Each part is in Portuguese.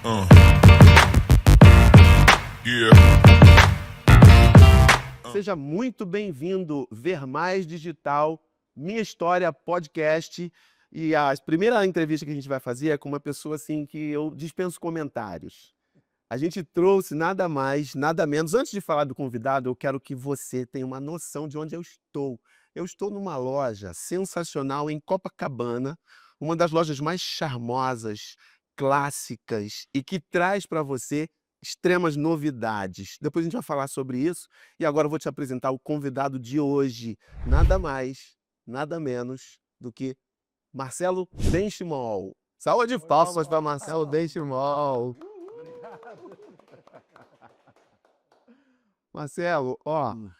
Uh. Yeah. Seja muito bem-vindo, Ver Mais Digital, Minha História Podcast. E a primeira entrevista que a gente vai fazer é com uma pessoa assim que eu dispenso comentários. A gente trouxe nada mais, nada menos. Antes de falar do convidado, eu quero que você tenha uma noção de onde eu estou. Eu estou numa loja sensacional em Copacabana, uma das lojas mais charmosas, clássicas e que traz para você extremas novidades. Depois a gente vai falar sobre isso. E agora eu vou te apresentar o convidado de hoje. Nada mais, nada menos do que Marcelo Benchimol. Saúde de palmas para Marcelo Benchimol. Marcelo,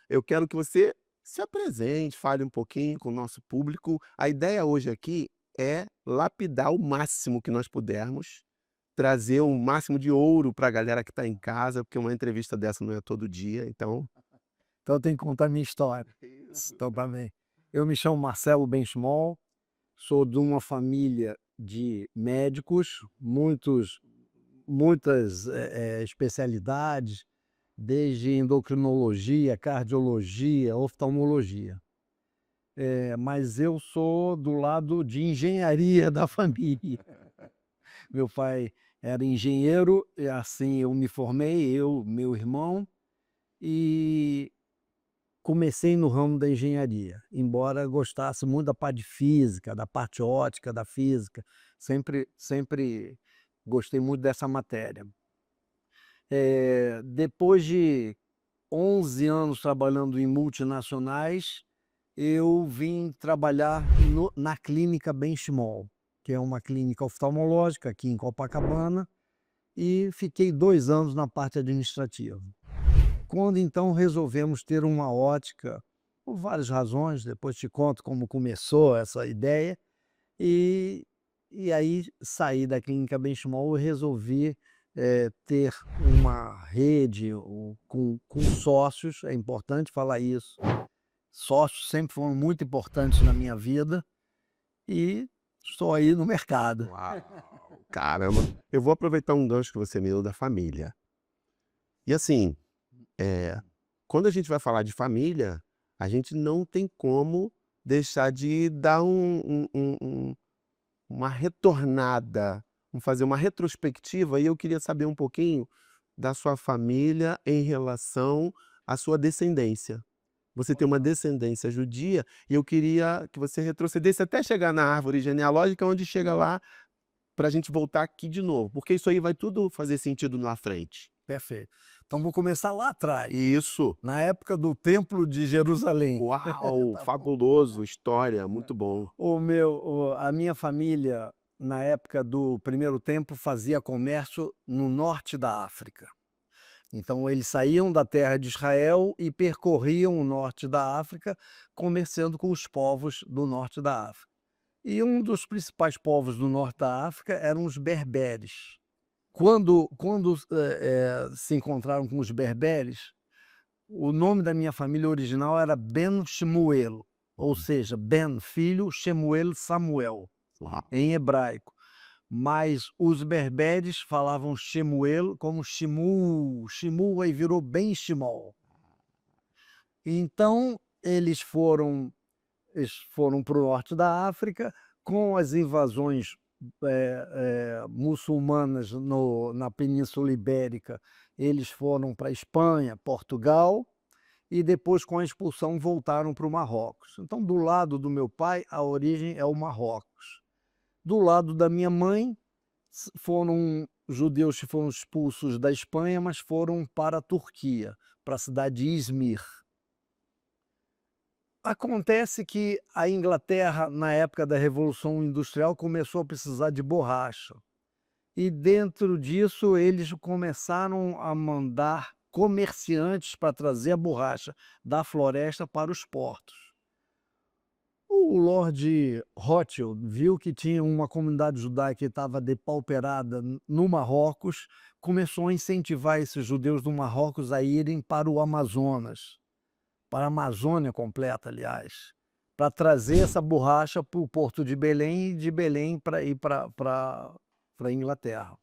eu quero que você se apresente, fale um pouquinho com o nosso público. A ideia hoje aqui é lapidar o máximo que nós pudermos, trazer o máximo de ouro para a galera que está em casa, porque uma entrevista dessa não é todo dia, então... Então eu tenho que contar a minha história. Então tá bem. Eu me chamo Marcelo Benchimol, sou de uma família de médicos, muitas especialidades, desde endocrinologia, cardiologia, oftalmologia. Mas eu sou do lado de engenharia da família. Meu pai era engenheiro, e assim eu me formei, meu irmão, e comecei no ramo da engenharia, embora gostasse muito da parte de física, da parte ótica da física, sempre gostei muito dessa matéria. Depois de 11 anos trabalhando em multinacionais, eu vim trabalhar na clínica Benchimol, que é uma clínica oftalmológica aqui em Copacabana, e fiquei 2 anos na parte administrativa. Quando então resolvemos ter uma ótica, por várias razões, depois te conto como começou essa ideia, e aí saí da clínica Benchimol e resolvi ter uma rede com sócios, é importante falar isso. Sócios sempre foram muito importantes na minha vida e estou aí no mercado. Uau, caramba! Eu vou aproveitar um gancho que você me deu da família. E assim, quando a gente vai falar de família, a gente não tem como deixar de dar uma retornada, fazer uma retrospectiva, e eu queria saber um pouquinho da sua família em relação à sua descendência. Você tem uma descendência judia e eu queria que você retrocedesse até chegar na árvore genealógica, onde chega lá, para a gente voltar aqui de novo, porque isso aí vai tudo fazer sentido na frente. Perfeito. Então vou começar lá atrás, Isso! na época do Templo de Jerusalém. Uau, fabuloso, história, muito bom. A minha família, na época do Primeiro Templo, fazia comércio no norte da África. Então eles saíam da terra de Israel e percorriam o norte da África, comerciando com os povos do norte da África. E um dos principais povos do norte da África eram os berberes. Quando se encontraram com os berberes, o nome da minha família original era Ben Shemuel, ou seja, Ben, filho, Shemuel, Samuel, em hebraico. Mas os berberes falavam Shemuel como Shimu, aí virou Ben Shimol. Então, eles foram para o norte da África, com as invasões muçulmanas na Península Ibérica. Eles foram para a Espanha, Portugal, e depois, com a expulsão, voltaram para o Marrocos. Então, do lado do meu pai, a origem é o Marrocos. Do lado da minha mãe, foram judeus que foram expulsos da Espanha, mas foram para a Turquia, para a cidade de Izmir. Acontece que a Inglaterra, na época da Revolução Industrial, começou a precisar de borracha. E dentro disso, eles começaram a mandar comerciantes para trazer a borracha da floresta para os portos. O Lord Rothschild viu que tinha uma comunidade judaica que estava depauperada no Marrocos, começou a incentivar esses judeus do Marrocos a irem para o Amazonas, para a Amazônia completa, aliás, para trazer essa borracha para o porto de Belém e de Belém para ir para a Inglaterra.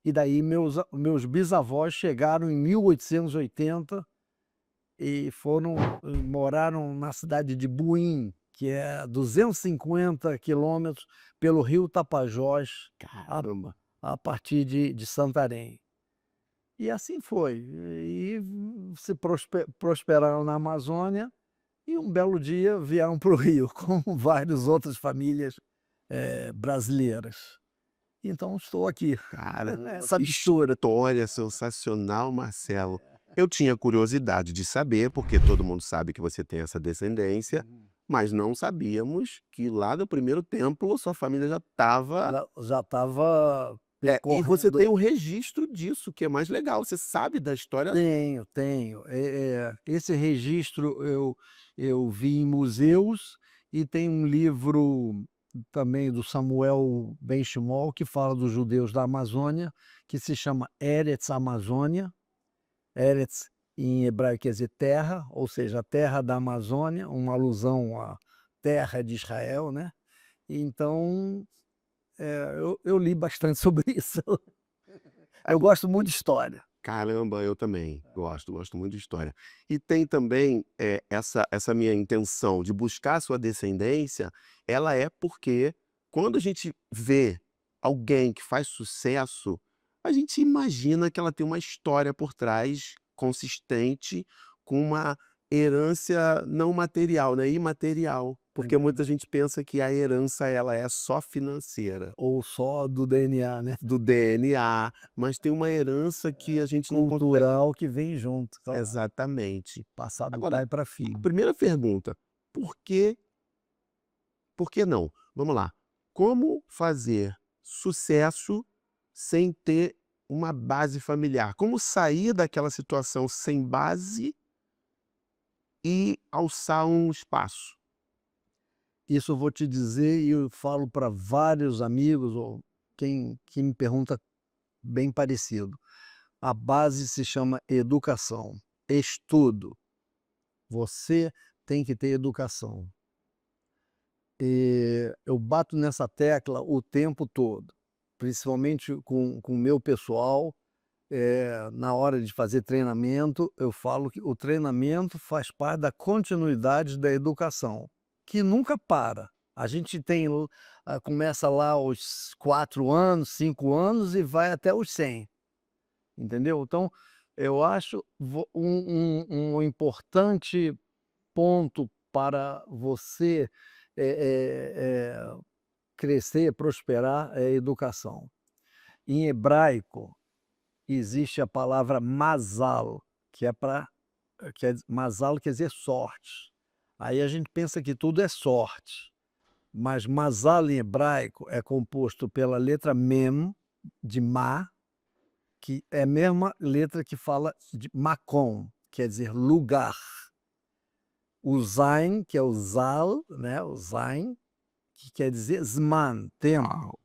E daí meus bisavós chegaram em 1880 e moraram na cidade de Buim, que é 250 quilômetros pelo rio Tapajós, Caramba. a partir de Santarém. E assim foi. E se prosperaram na Amazônia e um belo dia vieram para o Rio, com várias outras famílias brasileiras. Então estou aqui. Cara, Essa que mistura. história sensacional, Marcelo. Eu tinha curiosidade de saber, porque todo mundo sabe que você tem essa descendência, mas não sabíamos que lá do primeiro templo sua família já estava. Já estava E você percorrendo. tem o registro disso, que é mais legal. Você sabe da história. Tenho. Esse registro eu vi em museus e tem um livro também do Samuel Benchimol, que fala dos judeus da Amazônia, que se chama Eretz Amazônia. Eretz em hebraico quer dizer terra, ou seja, a terra da Amazônia, uma alusão à terra de Israel, né? Então, eu li bastante sobre isso. Eu gosto muito de história. Caramba, eu também gosto muito de história. E tem também essa minha intenção de buscar a sua descendência, ela é porque quando a gente vê alguém que faz sucesso, a gente imagina que ela tem uma história por trás consistente, com uma herança não material, né, imaterial. Porque muita gente pensa que a herança ela é só financeira, Ou só do DNA, né? do DNA, mas tem uma herança que a gente não consegue. Cultural que vem junto, claro. Exatamente. Passar do Agora, pai para a filho. primeira pergunta, por que não? Vamos lá. Como fazer sucesso sem ter uma base familiar? Como sair daquela situação sem base e alçar um espaço? Isso eu vou te dizer e eu falo para vários amigos ou quem que me pergunta bem parecido. A base se chama educação, estudo. Você tem que ter educação. E eu bato nessa tecla o tempo todo, principalmente com o meu pessoal. Na hora de fazer treinamento, eu falo que o treinamento faz parte da continuidade da educação, que nunca para. A gente começa lá aos 4 anos, 5 anos e vai até os 100, entendeu? Então, eu acho um importante ponto para você crescer, prosperar é a educação. Em hebraico, existe a palavra mazal, mazal quer dizer sorte. Aí a gente pensa que tudo é sorte, mas mazal em hebraico é composto pela letra mem, de ma, que é a mesma letra que fala de makom, quer dizer lugar. O zain, que é o zal, né, o zain, que quer dizer zman, tempo.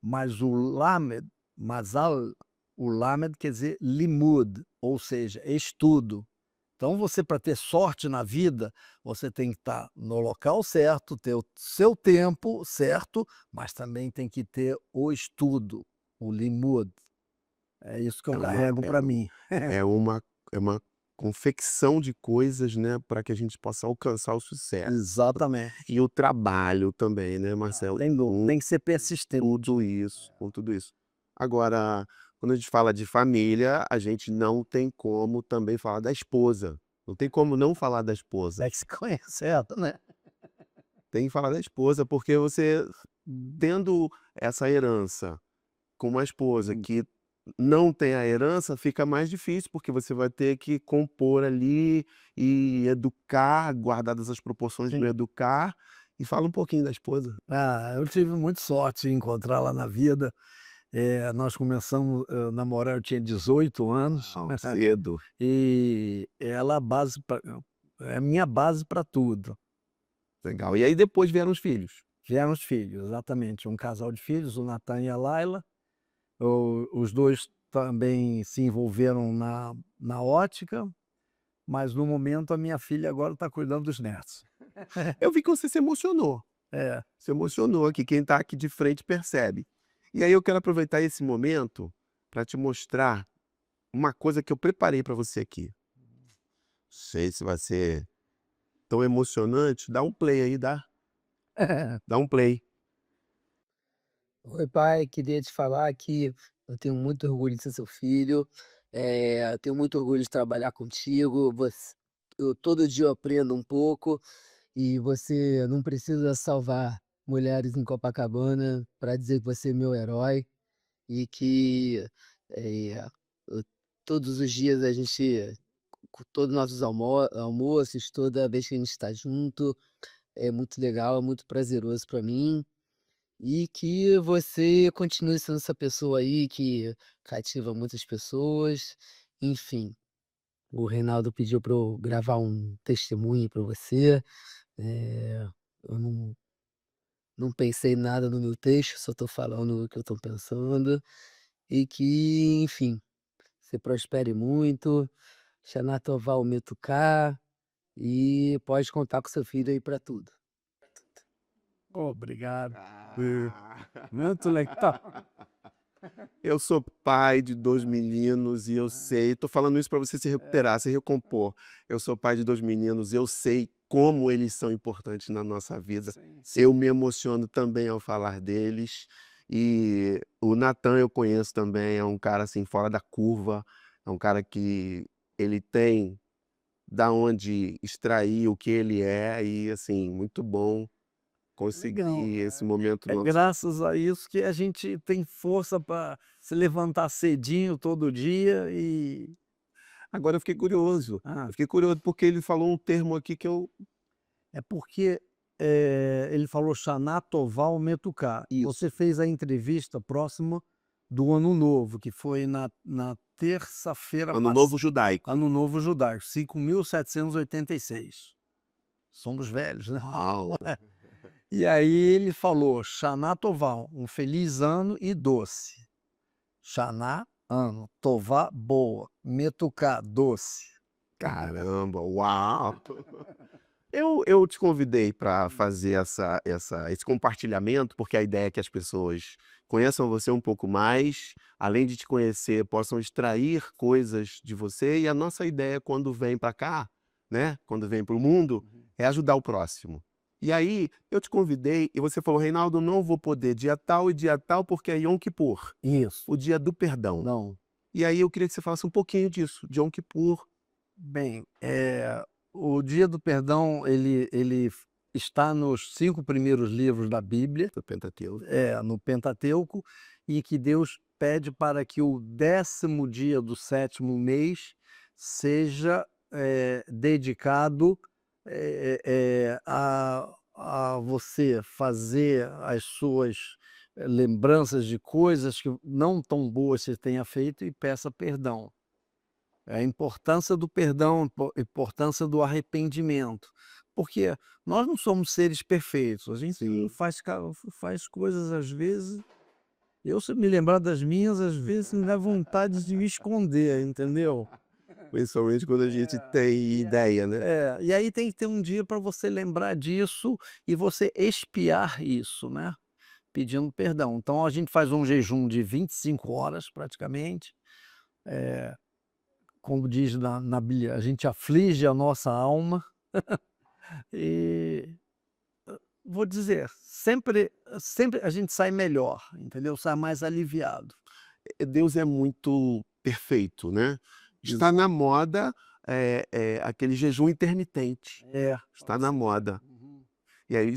Mas o lamed, mazal, o lamed quer dizer limud, ou seja, estudo. Então você, para ter sorte na vida, você tem que estar no local certo, ter o seu tempo certo, mas também tem que ter o estudo, o limud. É isso que eu carrego para mim. É uma confecção de coisas, né, para que a gente possa alcançar o sucesso. Exatamente. E o trabalho também, né, Marcelo? Sem dúvida, tem que ser persistente. Com tudo isso. Agora, quando a gente fala de família, a gente não tem como também falar da esposa. Não tem como não falar da esposa. É que se conhece, certo, né? Tem que falar da esposa, porque você tendo essa herança com uma esposa que não tem a herança, fica mais difícil, porque você vai ter que compor ali e educar, guardadas as proporções do Sim. educar. E fala um pouquinho da esposa. Eu tive muita sorte em encontrá-la na vida. Nós começamos a namorar, eu tinha 18 anos, Cedo. e ela é a minha base para tudo. Legal. E aí depois vieram os filhos. Vieram os filhos, exatamente, um casal de filhos, o Natan e a Laila. Os 2 também se envolveram na ótica, mas no momento a minha filha agora está cuidando dos netos. Eu vi que você se emocionou. Se emocionou aqui, quem está aqui de frente percebe. E aí eu quero aproveitar esse momento para te mostrar uma coisa que eu preparei para você aqui. Sei se vai ser tão emocionante. Dá um play aí, dá um play. Oi, pai, queria te falar que eu tenho muito orgulho de ser seu filho, eu tenho muito orgulho de trabalhar contigo. Todo dia eu aprendo um pouco e você não precisa salvar mulheres em Copacabana para dizer que você é meu herói e que eh, eu- todos os dias a gente, com todos os nossos almoços, toda vez que a gente está junto, é muito legal, é muito prazeroso para mim. E que você continue sendo essa pessoa aí que cativa muitas pessoas. Enfim, o Reinaldo pediu para eu gravar um testemunho para você. Eu não pensei nada no meu texto, só estou falando o que eu estou pensando. E que, enfim, você prospere muito, Shana Tova Umetuká, e pode contar com seu filho aí para tudo. Obrigado. Ah. Muito legal. Eu sou pai de 2 meninos e eu sei, tô falando isso para você se recuperar, se recompor. Eu sou pai de 2 meninos, eu sei como eles são importantes na nossa vida. Sim. Eu me emociono também ao falar deles. E o Natan eu conheço também, é um cara assim fora da curva, é um cara que ele tem da onde extrair o que ele é e assim, muito bom Legal. conseguir esse momento É nosso. graças a isso que a gente tem força para se levantar cedinho todo dia e Agora eu fiquei curioso. ah, Eu fiquei curioso porque ele falou um termo aqui que eu é porque, ele falou Shana Tova Umetuká. isso, Você fez a entrevista próxima do Ano Novo, que foi na terça-feira Ano Novo Judaico. Ano Novo Judaico, 5.786. Somos velhos, né? Uau! E aí ele falou: "Shana Tová", um feliz ano e doce. Shana, ano, Tová, boa, Metuká, doce. Caramba, uau! Eu te convidei para fazer esse compartilhamento, porque a ideia é que as pessoas conheçam você um pouco mais, além de te conhecer, possam extrair coisas de você, e a nossa ideia quando vem para cá, né, quando vem para o mundo, é ajudar o próximo. E aí, eu te convidei e você falou: "Reinaldo, não vou poder dia tal e dia tal, porque é Yom Kippur, Isso. o dia do perdão". Não. E aí eu queria que você falasse um pouquinho disso, de Yom Kippur, Bem, o Dia do Perdão, ele está nos 5 primeiros livros da Bíblia, do Pentateuco. no Pentateuco, e que Deus pede para que o 10º dia do 7º mês seja, dedicado, a você fazer as suas, lembranças de coisas que não tão boas você tenha feito e peça perdão. A importância do perdão, importância do arrependimento, porque nós não somos seres perfeitos, a gente Sim. faz coisas às vezes, eu se me lembrar das minhas, às vezes me dá vontade de me esconder, entendeu? Principalmente quando a gente tem ideia, né. E aí tem que ter um dia para você lembrar disso e você expiar isso, né, pedindo perdão. Então a gente faz um jejum de 25 horas praticamente, como diz na Bíblia, a gente aflige a nossa alma e, vou dizer, sempre a gente sai melhor, entendeu? Sai mais aliviado. Deus é muito perfeito, né. Está na moda, aquele jejum intermitente, É. está na moda. Uhum, E aí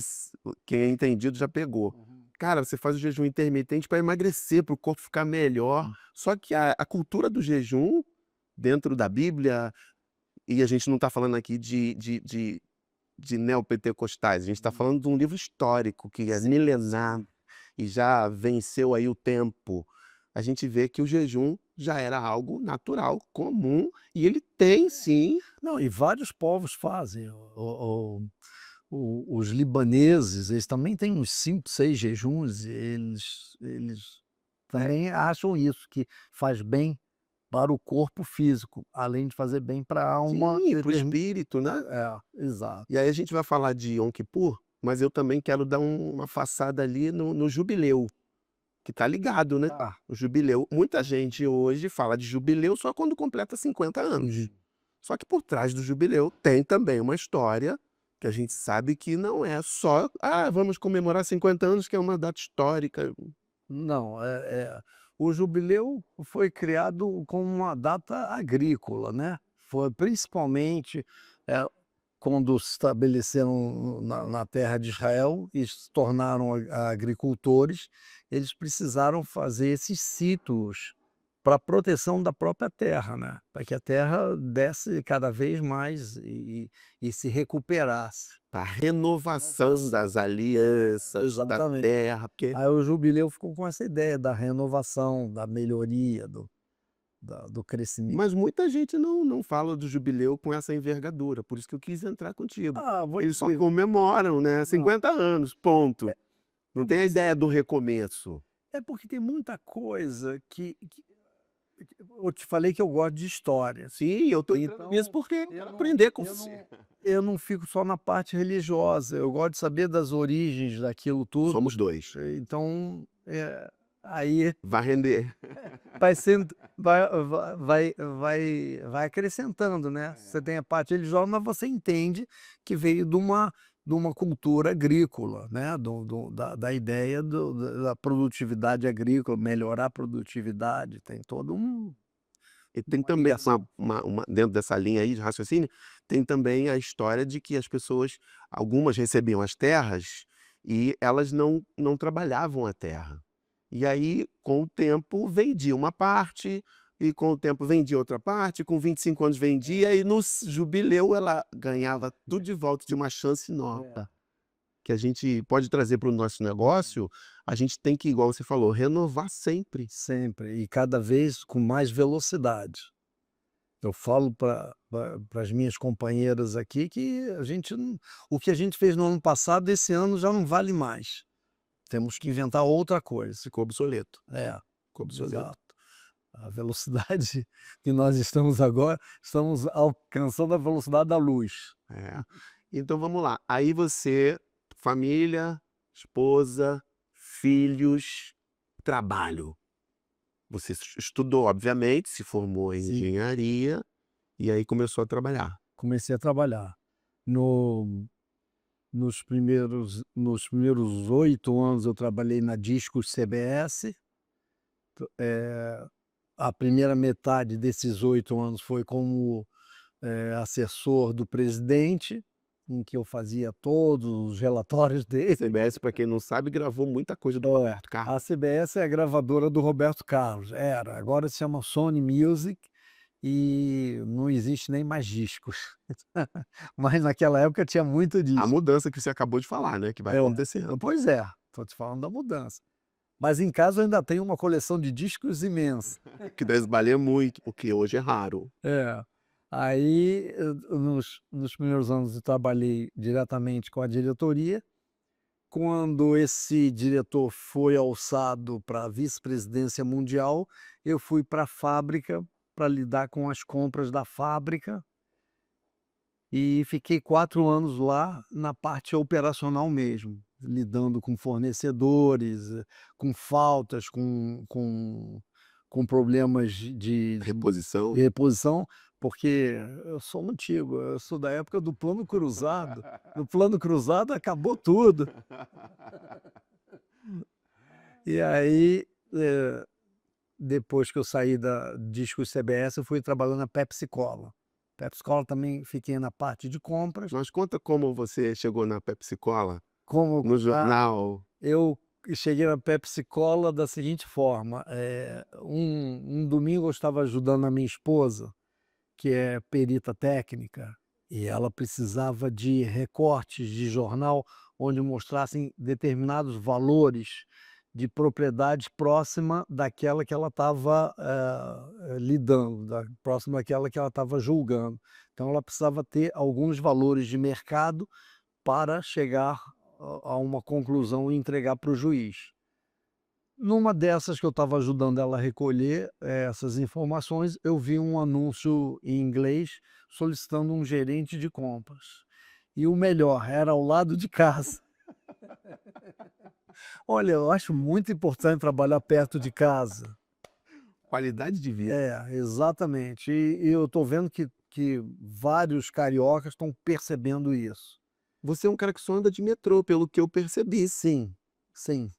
quem é entendido já pegou. uhum. Cara, você faz o jejum intermitente para emagrecer, para o corpo ficar melhor, só que a cultura do jejum, dentro da Bíblia, e a gente não está falando aqui de neopentecostais, a gente está falando de um livro histórico que é milenar e já venceu aí o tempo. A gente vê que o jejum já era algo natural, comum, e ele tem sim. Não, e vários povos fazem. Os libaneses, eles também têm uns 5, 6 jejuns, e eles também acham isso, que faz bem para o corpo físico, além de fazer bem para a alma. Sim, para o espírito, né. Exato. E aí a gente vai falar de Yom Kippur, mas eu também quero dar uma passada ali no jubileu, que tá ligado, né? Ah, O jubileu. Muita gente hoje fala de jubileu só quando completa 50 anos. Só que por trás do jubileu tem também uma história que a gente sabe que não é só, vamos comemorar 50 anos, que é uma data histórica. não, o jubileu foi criado como uma data agrícola, né? Foi principalmente eh, quando se estabeleceram na terra de Israel e se tornaram agricultores, eles precisaram fazer esses sítios para proteção da própria terra, né? Para que a terra desse cada vez mais e se recuperasse. A renovação das alianças, da Exatamente. terra, porque Aí o jubileu ficou com essa ideia da renovação, da melhoria, do crescimento. mas muita gente não fala do jubileu com essa envergadura, por isso que eu quis entrar contigo. Vou Eles só dizer, comemoram, né, não, 50 anos, ponto. é Não tem a ideia do recomeço. é porque tem muita coisa eu te falei que eu gosto de história, Sim, eu tô entrando então nisso porque eu eu quero não aprender com eu você. não fico só na parte religiosa, eu gosto de saber das origens daquilo tudo, Somos 2. então, aí Vai render. vai sendo vai acrescentando, né. Você tem a parte religiosa, mas você entende que veio de uma cultura agrícola, né, da ideia da produtividade agrícola, melhorar a produtividade, tem todo E tem uma também ligação. dentro dessa linha aí de raciocínio, tem também a história de que as pessoas, algumas recebiam as terras e elas não trabalhavam a terra. E aí, com o tempo, vendia uma parte, e com o tempo vendia outra parte, com 25 anos vendia, e no jubileu ela ganhava tudo de volta, de uma chance É, nova. Que a gente pode trazer para o nosso negócio, a gente tem que, igual você falou, renovar sempre. sempre, e cada vez com mais velocidade. Eu falo para as minhas companheiras aqui que a gente não o que a gente fez no ano passado, esse ano já não vale mais. Temos que inventar outra coisa. Ficou obsoleto. É, Ficou obsoleto. exato. A velocidade que nós estamos agora, estamos alcançando a velocidade da luz. É. Então vamos lá. Aí você, família, esposa, filhos, trabalho. Você estudou, obviamente, se formou em Sim, engenharia e aí começou a trabalhar. comecei a trabalhar. No nos primeiros 8 anos eu trabalhei na Discos CBS, a primeira metade desses 8 anos foi como, assessor do presidente, em que eu fazia todos os relatórios dele. CBS, para quem não sabe, gravou muita coisa do Roberto A Carlos. CBS é a gravadora do Roberto Carlos, agora se chama Sony Music e não existe nem mais discos. Mas naquela época tinha muito A disco. mudança que você acabou de falar, né, que vai acontecendo. Pois é, estou te falando da mudança. Mas em casa eu ainda tenho uma coleção de discos imensa. Que deve valer muito, porque hoje é raro. É. Aí, nos primeiros anos eu trabalhei diretamente com a diretoria. Quando esse diretor foi alçado para a vice-presidência mundial, eu fui para a fábrica para lidar com as compras da fábrica e fiquei 4 anos lá na parte operacional mesmo, lidando com fornecedores, com faltas, com problemas de Reposição. reposição, porque eu sou antigo, eu sou da época do plano cruzado. No plano cruzado acabou tudo. E aí, depois que eu saí da Discos CBS, eu fui trabalhando na Pepsi Cola. Pepsi Cola também fiquei na parte de compras. Mas conta como você chegou na Pepsi Cola, Como no jornal. eu cheguei na Pepsi Cola da seguinte forma: um domingo eu estava ajudando a minha esposa, que é perita técnica, e ela precisava de recortes de jornal onde mostrassem determinados valores de propriedade próxima daquela que ela estava lidando, próxima daquela que ela estava julgando. Então ela precisava ter alguns valores de mercado para chegar a uma conclusão e entregar para o juiz. Numa dessas que eu estava ajudando ela a recolher, essas informações, eu vi um anúncio em inglês solicitando um gerente de compras. E o melhor, era ao lado de casa. Olha, eu acho muito importante trabalhar perto de casa. Qualidade de vida. É, exatamente. E eu estou vendo que vários cariocas estão percebendo isso. Você é um cara que só anda de metrô, pelo que eu percebi. Sim, sim,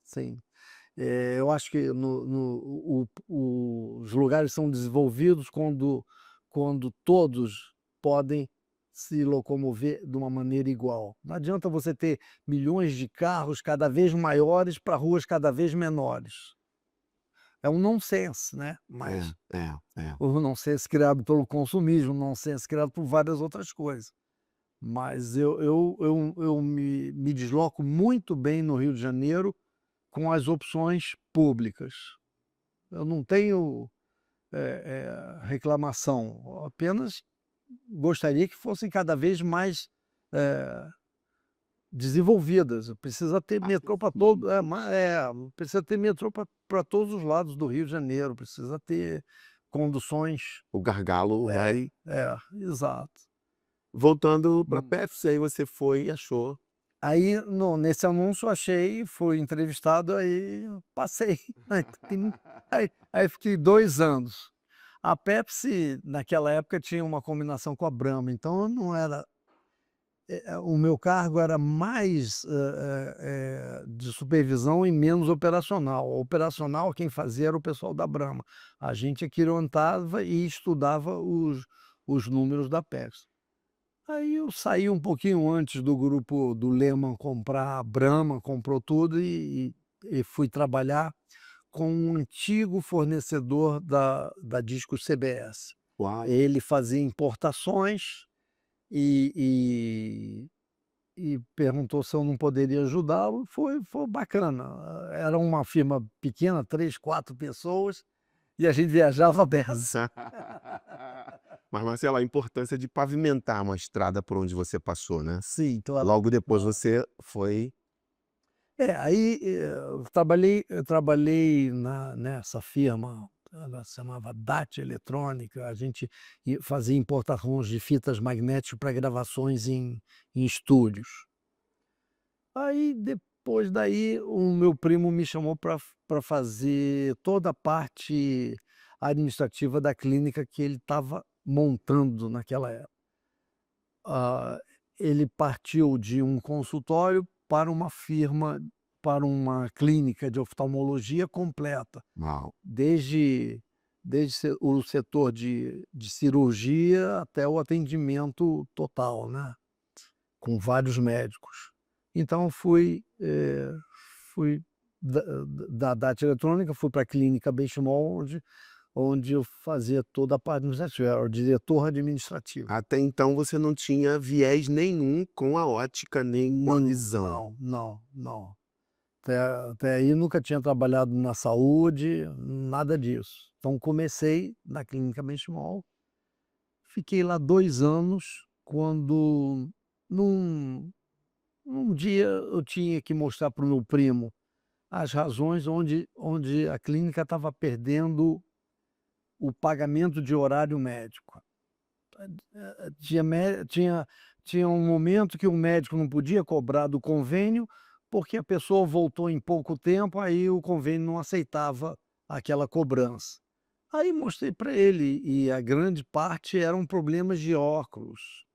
sim. Eu acho que os lugares são desenvolvidos quando todos podem se locomover de uma maneira igual. Não adianta você ter milhões de carros cada vez maiores para ruas cada vez menores. É um nonsense, né? Mas É. o nonsense criado pelo consumismo, o nonsense criado por várias outras coisas. Mas eu me desloco muito bem no Rio de Janeiro com as opções públicas. Eu não tenho reclamação, apenas gostaria que fossem cada vez mais desenvolvidas. Precisa ter metrô para todo, precisa ter metrô para todos os lados do Rio de Janeiro, precisa ter conduções. O gargalo é. Exato. Voltando para Pepsi, aí você foi e achou. Aí, nesse anúncio, achei, fui entrevistado, aí passei. Aí fiquei 2 anos. A Pepsi, naquela época, tinha uma combinação com a Brahma, então não era. O meu cargo era mais de supervisão e menos operacional. O operacional, quem fazia era o pessoal da Brahma. A gente é que orientava e estudava os números da Pepsi. Aí eu saí um pouquinho antes do grupo do Lehman comprar a Brahma, comprou tudo e fui trabalhar com um antigo fornecedor da Discos CBS. Uau. Ele fazia importações e perguntou se eu não poderia ajudá-lo. Foi bacana. Era uma firma pequena, 3, 4 pessoas, e a gente viajava dessa. Mas, Marcelo, a importância de pavimentar uma estrada por onde você passou, né? Sim, então Logo depois você foi. aí eu trabalhei nessa firma, ela se chamava DAT Eletrônica, a gente fazia importações de fitas magnéticas para gravações em estúdios. Aí depois daí o meu primo me chamou para fazer toda a parte administrativa da clínica que ele estava montando naquela época. Ele partiu de um consultório para uma firma, para uma clínica de oftalmologia completa, Uau. desde o setor de cirurgia até o atendimento total, né, com vários médicos. Então fui da DAT Eletrônica, fui para a clínica Benchimol, onde eu fazia toda a parte administrativa, era o diretor administrativo. Até então você não tinha viés nenhum com a ótica, nem com a visão. Não. Até aí nunca tinha trabalhado na saúde, nada disso. Então comecei na clínica Benchimol, fiquei lá 2 anos, quando num dia eu tinha que mostrar para o meu primo as razões onde a clínica estava perdendo o pagamento de horário médico. Tinha um momento que o médico não podia cobrar do convênio, porque a pessoa voltou em pouco tempo, aí o convênio não aceitava aquela cobrança. Aí mostrei para ele, e a grande parte eram problemas de óculos.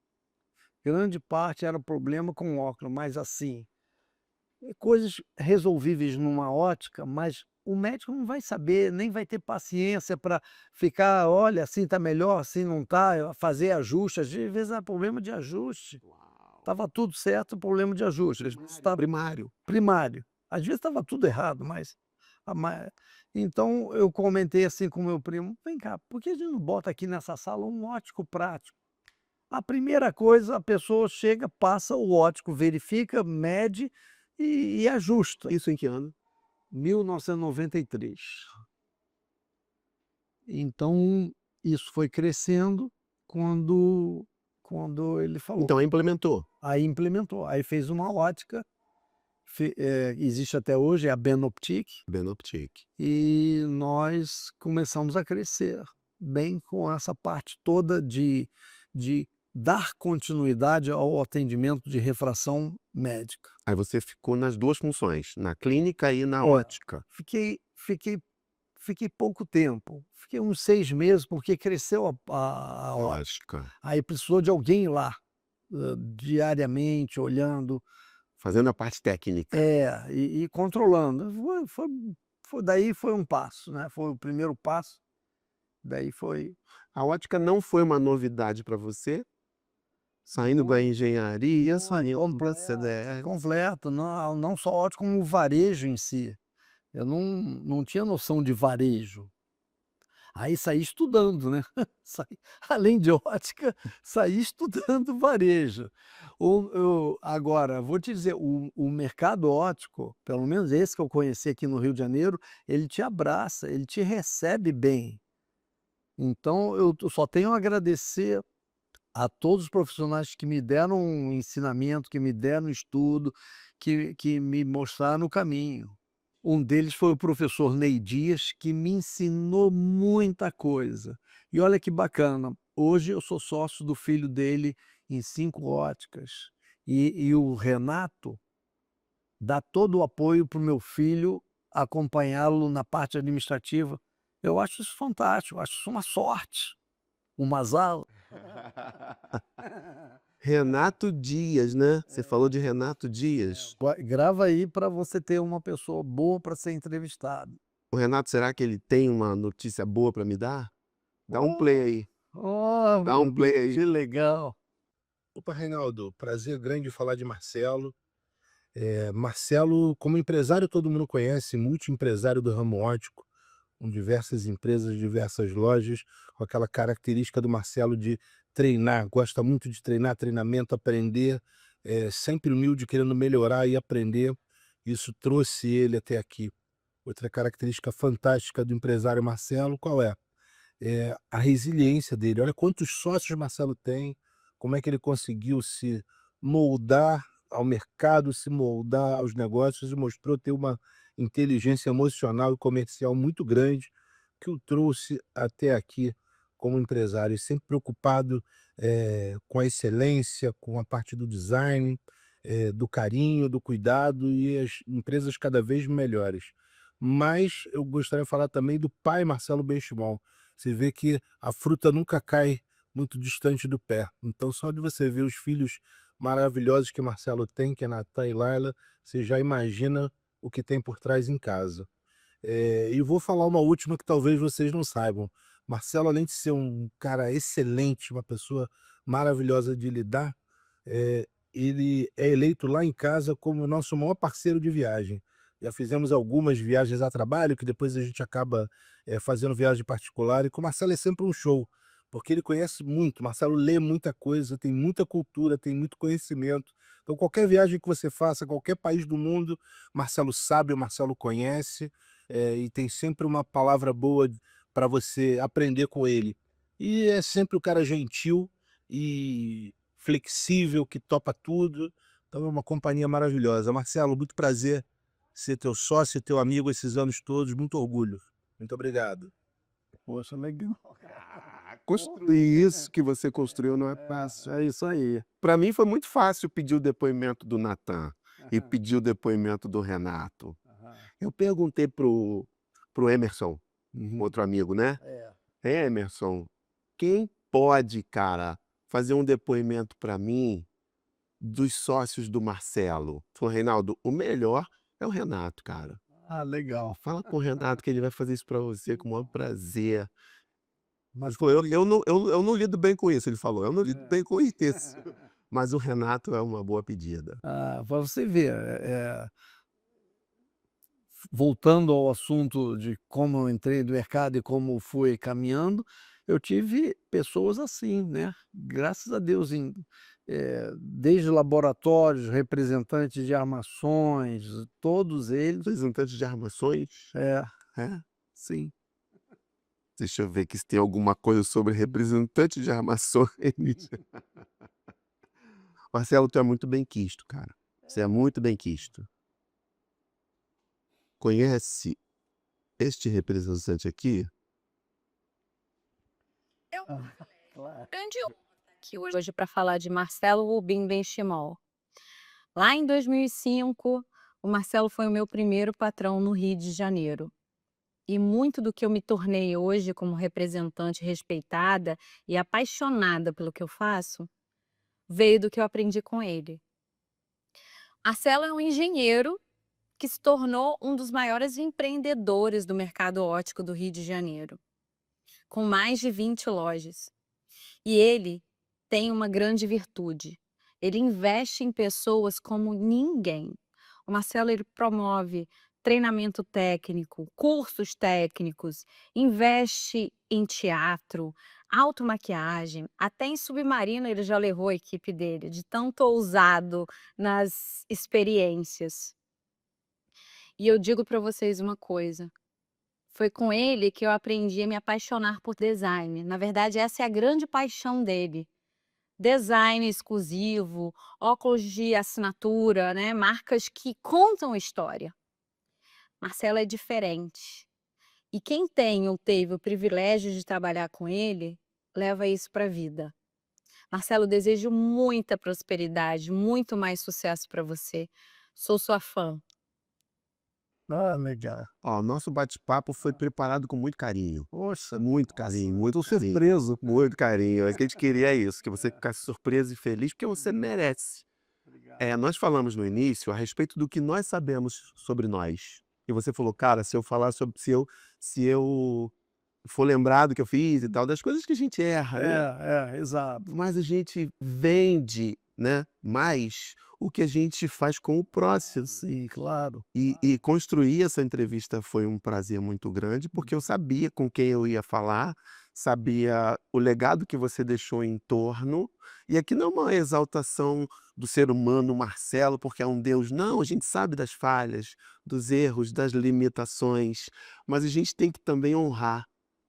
Grande parte era problema com óculos, mas assim, coisas resolvíveis numa ótica, mas o médico não vai saber, nem vai ter paciência para ficar, olha, assim está melhor, assim não está, fazer ajustes. Às vezes é problema de ajuste. Uau. Estava tudo certo, problema de ajuste. Primário. Primário. Às vezes estava tudo errado, mas então eu comentei assim com meu primo: vem cá, por que a gente não bota aqui nessa sala um ótico prático? A primeira coisa, a pessoa chega, passa o ótico, verifica, mede e ajusta. Isso em que ano? 1993. Então, isso foi crescendo quando ele falou. Então implementou. Aí implementou, aí fez uma ótica, existe até hoje, é a Benoptic, Benoptic. e nós começamos a crescer bem com essa parte toda de dar continuidade ao atendimento de refração médica. Aí você ficou nas 2 funções, na clínica e na É. ótica. Fiquei pouco tempo, fiquei uns 6 meses, porque cresceu a ótica. Ótica. Aí precisou de alguém lá, diariamente, olhando, Fazendo a parte técnica. e controlando. Daí foi um passo, né, foi o primeiro passo, daí foi A ótica não foi uma novidade para você? Saindo da engenharia, saindo pra CDE. completo, não só ótica, como o varejo em si. Eu não tinha noção de varejo. Aí saí estudando, né, além de ótica, saí estudando varejo. Agora, vou te dizer, o mercado óptico, pelo menos esse que eu conheci aqui no Rio de Janeiro, ele te abraça, ele te recebe bem. Então eu só tenho a agradecer a todos os profissionais que me deram um ensinamento, que me deram estudo, que me mostraram o caminho. Um deles foi o professor Ney Dias, que me ensinou muita coisa. E olha que bacana, hoje eu sou sócio do filho dele em 5 óticas. E o Renato dá todo o apoio para o meu filho acompanhá-lo na parte administrativa. Eu acho isso fantástico, acho isso uma sorte, um azar. Renato Dias, né? Você falou de Renato Dias. Grava aí para você ter uma pessoa boa para ser entrevistado. O Renato, será que ele tem uma notícia boa para me dar? Dá um play aí. Oh, Dá um play aí. que legal. Opa, Reinaldo, prazer grande falar de Marcelo. Marcelo, como empresário, todo mundo conhece, multiempresário do ramo óptico, com diversas empresas, diversas lojas, com aquela característica do Marcelo de treinar, gosta muito de treinar, treinamento, aprender, sempre humilde, querendo melhorar e aprender. Isso trouxe ele até aqui. Outra característica fantástica do empresário Marcelo, qual é? A resiliência dele. Olha quantos sócios Marcelo tem, como é que ele conseguiu se moldar ao mercado, se moldar aos negócios e mostrou ter uma inteligência emocional e comercial muito grande que o trouxe até aqui como empresário, e sempre preocupado com a excelência, com a parte do design, do carinho, do cuidado e as empresas cada vez melhores. Mas eu gostaria de falar também do pai Marcelo Benchimol. Você vê que a fruta nunca cai muito distante do pé. Então, só de você ver os filhos maravilhosos que Marcelo tem, que é Natan e Laila, você já imagina o que tem por trás em casa. E vou falar uma última que talvez vocês não saibam. Marcelo, além de ser um cara excelente, uma pessoa maravilhosa de lidar, ele é eleito lá em casa como o nosso maior parceiro de viagem. Já fizemos algumas viagens a trabalho, que depois a gente acaba fazendo viagem particular, e com o Marcelo é sempre um show, porque ele conhece muito, Marcelo lê muita coisa, tem muita cultura, tem muito conhecimento. Então qualquer viagem que você faça, qualquer país do mundo, Marcelo sabe, o Marcelo conhece, e tem sempre uma palavra boa para você aprender com ele. E é sempre o cara gentil e flexível, que topa tudo. Então é uma companhia maravilhosa. Marcelo, muito prazer ser teu sócio, teu amigo esses anos todos, muito orgulho. Muito obrigado. Poxa, legal. Construir isso que você construiu não é fácil. É isso aí. Para mim foi muito fácil pedir o depoimento do Natan e pedir o depoimento do Renato. Eu perguntei pro Emerson, outro amigo, né? Emerson, quem pode, cara, fazer um depoimento para mim dos sócios do Marcelo? Falou, Reinaldo, o melhor é o Renato, cara. Ah, legal. Fala com o Renato que ele vai fazer isso para você com o maior prazer. Mas Ele falou, eu não lido bem com isso, ele falou, eu não lido bem com isso. Mas o Renato é uma boa pedida. para você ver, voltando ao assunto de como eu entrei no mercado e como fui caminhando, eu tive pessoas assim, né? Graças a Deus, desde laboratórios, representantes de armações, todos eles. Representante de armações? É, É, sim. Deixa eu ver aqui se tem alguma coisa sobre representante de armações. Marcelo, tu é muito bem quisto, cara. Você é muito bem quisto. Conhece este representante aqui? É uma claro. grande honra estar aqui hoje para falar de Marcelo Rubim Benchimol. Lá em 2005, o Marcelo foi o meu primeiro patrão no Rio de Janeiro. E muito do que eu me tornei hoje como representante respeitada e apaixonada pelo que eu faço, veio do que eu aprendi com ele. Marcelo é um engenheiro que se tornou um dos maiores empreendedores do mercado óptico do Rio de Janeiro, com mais de 20 lojas. E ele tem uma grande virtude. Ele investe em pessoas como ninguém. O Marcelo, ele promove treinamento técnico, cursos técnicos, investe em teatro, automaquiagem, até em submarino ele já levou a equipe dele, de tanto ousado nas experiências. E eu digo para vocês uma coisa, foi com ele que eu aprendi a me apaixonar por design. Na verdade, essa é a grande paixão dele. Design exclusivo, óculos de assinatura, né? Marcas que contam história. Marcelo é diferente. E quem tem ou teve o privilégio de trabalhar com ele, leva isso para a vida. Marcelo, desejo muita prosperidade, muito mais sucesso para você. Sou sua fã. Ah, legal. Ó, o nosso bate-papo foi preparado com muito carinho. Poxa, Muito carinho, muito tô carinho. surpreso. Muito carinho. O que a gente queria é isso, que você ficasse surpreso e feliz, porque você merece. Nós falamos no início a respeito do que nós sabemos sobre nós. E você falou, cara, se eu falar sobre, se eu for lembrado que eu fiz e tal, das coisas que a gente erra, né? Exato. Mas a gente vende, né, mais o que a gente faz com o próximo. Sim, claro. E construir essa entrevista foi um prazer muito grande, porque eu sabia com quem eu ia falar, sabia o legado que você deixou em torno. E aqui não é uma exaltação do ser humano Marcelo, porque é um Deus. Não, a gente sabe das falhas, dos erros, das limitações, mas a gente tem que também honrar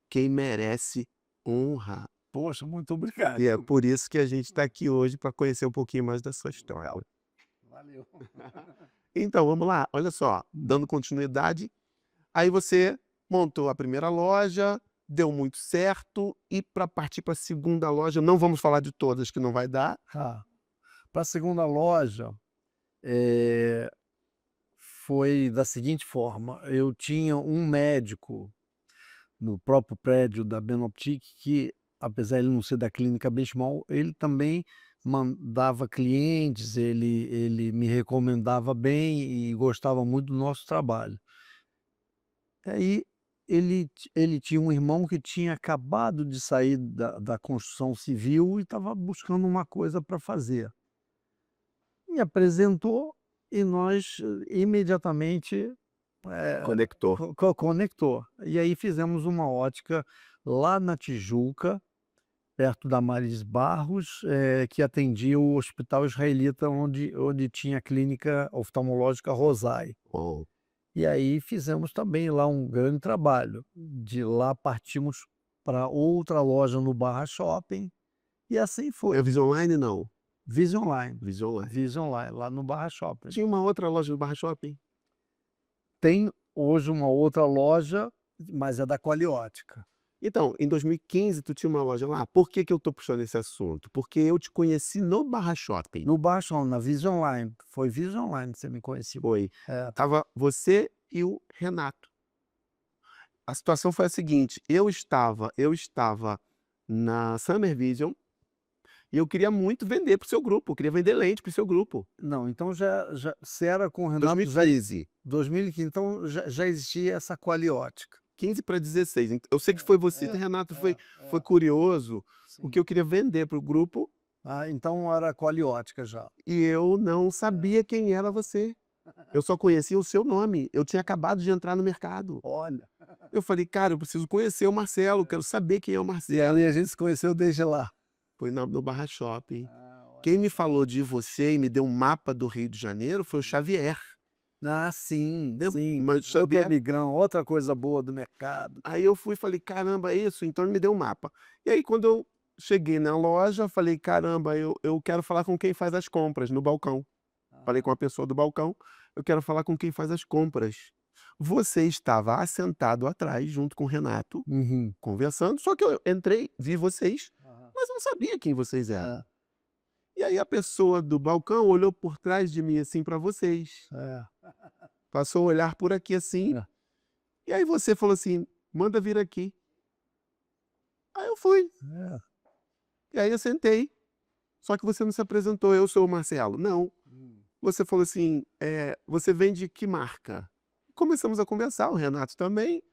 quem merece honra. Poxa, muito obrigado. E é por isso que a gente está aqui hoje, para conhecer um pouquinho mais da sua história. Valeu. Então, vamos lá. Olha só, dando continuidade, aí você montou a primeira loja, deu muito certo, e para partir para a segunda loja, não vamos falar de todas, que não vai dar. Para a segunda loja, eh, foi da seguinte forma: eu tinha um médico no próprio prédio da Benoptic que, apesar de ele não ser da clínica Benchimol, ele também mandava clientes, ele me recomendava bem e gostava muito do nosso trabalho. Aí ele tinha um irmão que tinha acabado de sair da construção civil e estava buscando uma coisa para fazer. Me apresentou e nós imediatamente Conectou. conectou. E aí fizemos uma ótica lá na Tijuca, perto da Maris Barros, que atendia o hospital israelita onde tinha a clínica oftalmológica Rosai. Bom, E aí fizemos também lá um grande trabalho. De lá partimos para outra loja no Barra Shopping e assim foi. é Vision Online? Não. Vision Line, Vision Online. Vision Line, lá no Barra Shopping. Tinha uma outra loja no Barra Shopping? Tem hoje uma outra loja, mas é da Qualiótica. Então, em 2015, tu tinha uma loja lá. Por que que eu tô puxando esse assunto? Porque eu te conheci no Barra Shopping. No Barra Shopping, na Vision Line. Foi Vision Line que você me conheceu. Foi. É, Tava você e o Renato. A situação foi a seguinte, eu estava na Summer Vision e eu queria muito vender pro seu grupo, eu queria vender lente pro seu grupo. não, então se era com o Renato, 2015. 2015, então já existia essa Qualiótica. 15 para 16. Eu sei que foi você, Renato, foi curioso, Sim. porque eu queria vender pro grupo Então era Qualiótica já. e eu não sabia quem era você. Eu só conhecia o seu nome. Eu tinha acabado de entrar no mercado. Olha. Eu falei, cara, eu preciso conhecer o Marcelo, quero saber quem é o Marcelo. E a gente se conheceu desde lá. Foi no Barra Shopping. Quem me falou de você e me deu um mapa do Rio de Janeiro foi o Xavier. Sim, Deu- sim. mas Outro Xavier- migrão, outra coisa boa do mercado. Aí eu fui e falei, caramba, é isso? Então ele me deu um mapa. E aí quando eu cheguei na loja, falei, caramba, eu quero falar com quem faz as compras no balcão. Falei com a pessoa do balcão, eu quero falar com quem faz as compras. Você estava assentado atrás, junto com o Renato, Uhum. conversando, só que eu entrei, vi vocês, mas eu não sabia quem vocês eram. É, E aí a pessoa do balcão olhou por trás de mim assim para vocês. é, Passou a olhar por aqui assim. É. E aí você falou assim, manda vir aqui. Aí eu fui. é. E aí eu sentei. Só que você não se apresentou, eu sou o Marcelo. Não. Você falou assim, você vende que marca? Começamos a conversar, o Renato também,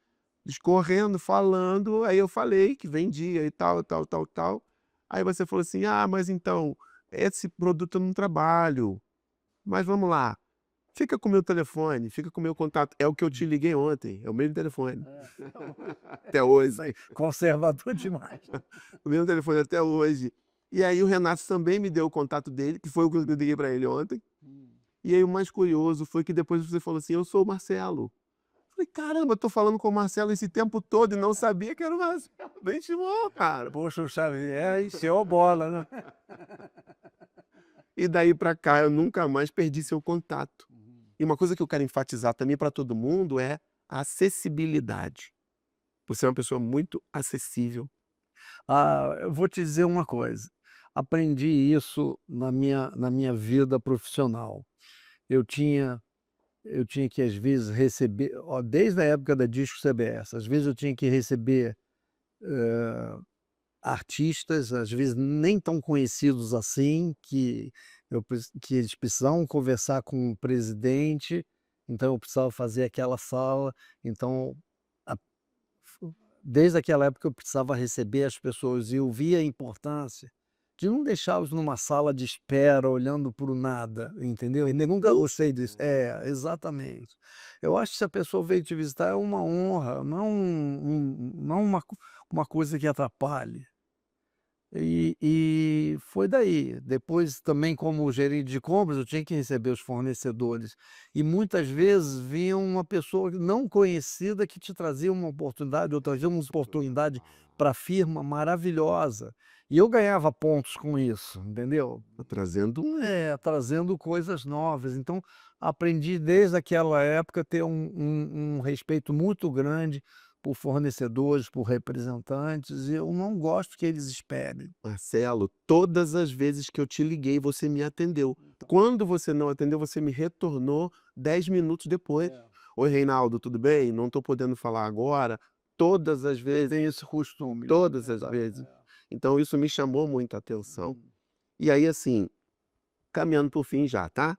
discorrendo, falando. Aí eu falei que vendia e tal, tal, tal, tal. Aí você falou assim, mas então, esse produto eu não trabalho. Mas vamos lá, fica com o meu telefone, fica com o meu contato. É o que eu te liguei ontem, é o mesmo telefone. Até hoje. Isso aí, conservador demais. O mesmo telefone até hoje. E aí o Renato também me deu o contato dele, que foi o que eu liguei para ele ontem. E aí o mais curioso foi que depois você falou assim, eu sou o Marcelo. Eu falei, caramba, eu tô falando com o Marcelo esse tempo todo e não sabia que era o Marcelo. Bem estimou, cara. Poxa, o Xavier encheu a bola, né? E daí para cá eu nunca mais perdi seu contato. E uma coisa que eu quero enfatizar também para todo mundo é a acessibilidade. Você é uma pessoa muito acessível. Eu vou te dizer uma coisa. Aprendi isso na minha vida profissional. Eu tinha que, às vezes, receber, ó, desde a época da Disco CBS, às vezes eu tinha que receber artistas, às vezes nem tão conhecidos assim, que eles precisavam conversar com o presidente, então eu precisava fazer aquela sala. Então, a- desde aquela época eu precisava receber as pessoas e eu via a importância de não deixá-los numa sala de espera olhando para o nada, entendeu? E nunca gostei disso. Exatamente. Eu acho que se a pessoa veio te visitar é uma honra, não uma coisa que atrapalhe. E foi daí. Depois, também, como gerente de compras, eu tinha que receber os fornecedores. E muitas vezes vinha uma pessoa não conhecida que te trazia uma oportunidade, ou trazia uma oportunidade para a firma maravilhosa. E eu ganhava pontos com isso, entendeu? Tá trazendo um. Trazendo coisas novas. Então, aprendi desde aquela época a ter um respeito muito grande por fornecedores, por representantes, e eu não gosto que eles esperem. Marcelo, todas as vezes que eu te liguei, você me atendeu. Quando você não atendeu, você me retornou 10 minutos depois. Oi, Reinaldo, tudo bem? Não estou podendo falar agora. Todas as vezes. Tem esse costume. Todas as vezes. Então, isso me chamou muita atenção. E aí, assim, caminhando para o fim já, tá?